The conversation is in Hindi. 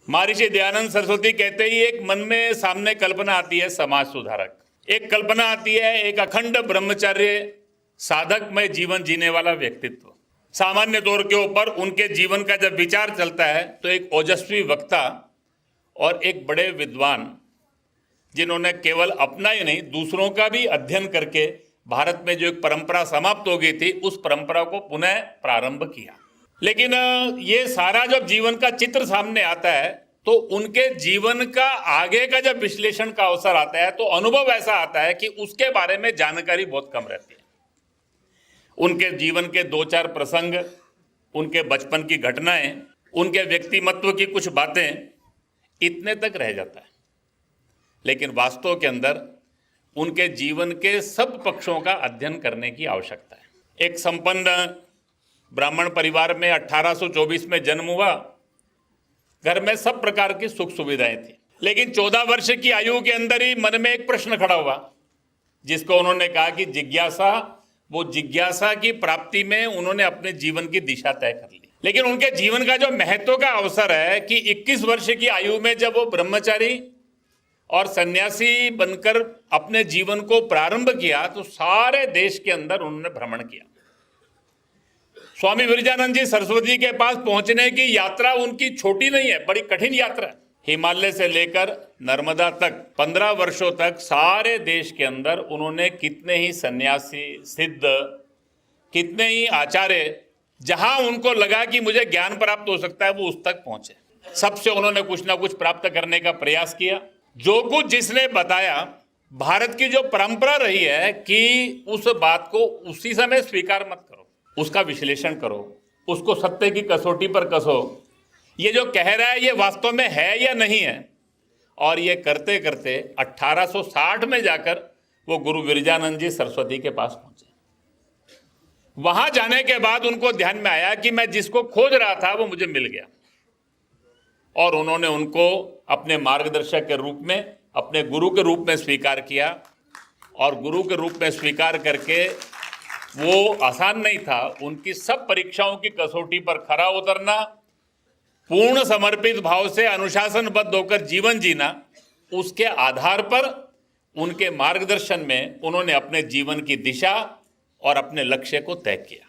महर्षि दयानंद सरस्वती कहते ही एक मन में सामने कल्पना आती है समाज सुधारक, एक कल्पना आती है एक अखंड ब्रह्मचर्य साधकमय जीवन जीने वाला व्यक्तित्व। सामान्य तौर के ऊपर उनके जीवन का जब विचार चलता है तो एक ओजस्वी वक्ता और एक बड़े विद्वान, जिन्होंने केवल अपना ही नहीं दूसरों का भी अध्ययन करके भारत में जो एक परंपरा समाप्त हो गई थी उस परंपरा को पुनः प्रारंभ किया। लेकिन ये सारा जब जीवन का चित्र सामने आता है तो उनके जीवन का आगे का जब विश्लेषण का अवसर आता है तो अनुभव ऐसा आता है कि उसके बारे में जानकारी बहुत कम रहती है। उनके जीवन के 2-4 प्रसंग, उनके बचपन की घटनाएं, उनके व्यक्तिमत्व की कुछ बातें, इतने तक रह जाता है। लेकिन वास्तव के अंदर उनके जीवन के सब पक्षों का अध्ययन करने की आवश्यकता है। एक संपन्न ब्राह्मण परिवार में 1824 में जन्म हुआ। घर में सब प्रकार की सुख सुविधाएं थी, लेकिन 14 वर्ष की आयु के अंदर ही मन में एक प्रश्न खड़ा हुआ, जिसको उन्होंने कहा कि जिज्ञासा। वो जिज्ञासा की प्राप्ति में उन्होंने अपने जीवन की दिशा तय कर ली। लेकिन उनके जीवन का जो महत्व का अवसर है कि 21 वर्ष की आयु में जब वो ब्रह्मचारी और सन्यासी बनकर अपने जीवन को प्रारंभ किया तो सारे देश के अंदर उन्होंने भ्रमण किया। स्वामी विरजानंद जी सरस्वती के पास पहुंचने की यात्रा उनकी छोटी नहीं है, बड़ी कठिन यात्रा है। हिमालय से लेकर नर्मदा तक 15 वर्षों तक सारे देश के अंदर उन्होंने कितने ही सन्यासी, सिद्ध, कितने ही आचार्य, जहां उनको लगा कि मुझे ज्ञान प्राप्त हो सकता है वो उस तक पहुंचे। सबसे उन्होंने कुछ ना कुछ प्राप्त करने का प्रयास किया। जो कुछ जिसने बताया, भारत की जो परंपरा रही है कि उस बात को उसी समय स्वीकार मत करो, उसका विश्लेषण करो, उसको सत्य की कसौटी पर कसो, ये जो कह रहा है ये वास्तव में है या नहीं है। और ये करते करते 1860 में जाकर वो गुरु विरजानंद जी सरस्वती के पास पहुंचे। वहां जाने के बाद उनको ध्यान में आया कि मैं जिसको खोज रहा था वो मुझे मिल गया, और उन्होंने उनको अपने मार्गदर्शक के रूप में, अपने गुरु के रूप में स्वीकार किया। और गुरु के रूप में स्वीकार करके वो आसान नहीं था, उनकी सब परीक्षाओं की कसौटी पर खरा उतरना, पूर्ण समर्पित भाव से अनुशासनबद्ध होकर जीवन जीना, उसके आधार पर उनके मार्गदर्शन में उन्होंने अपने जीवन की दिशा और अपने लक्ष्य को तय किया।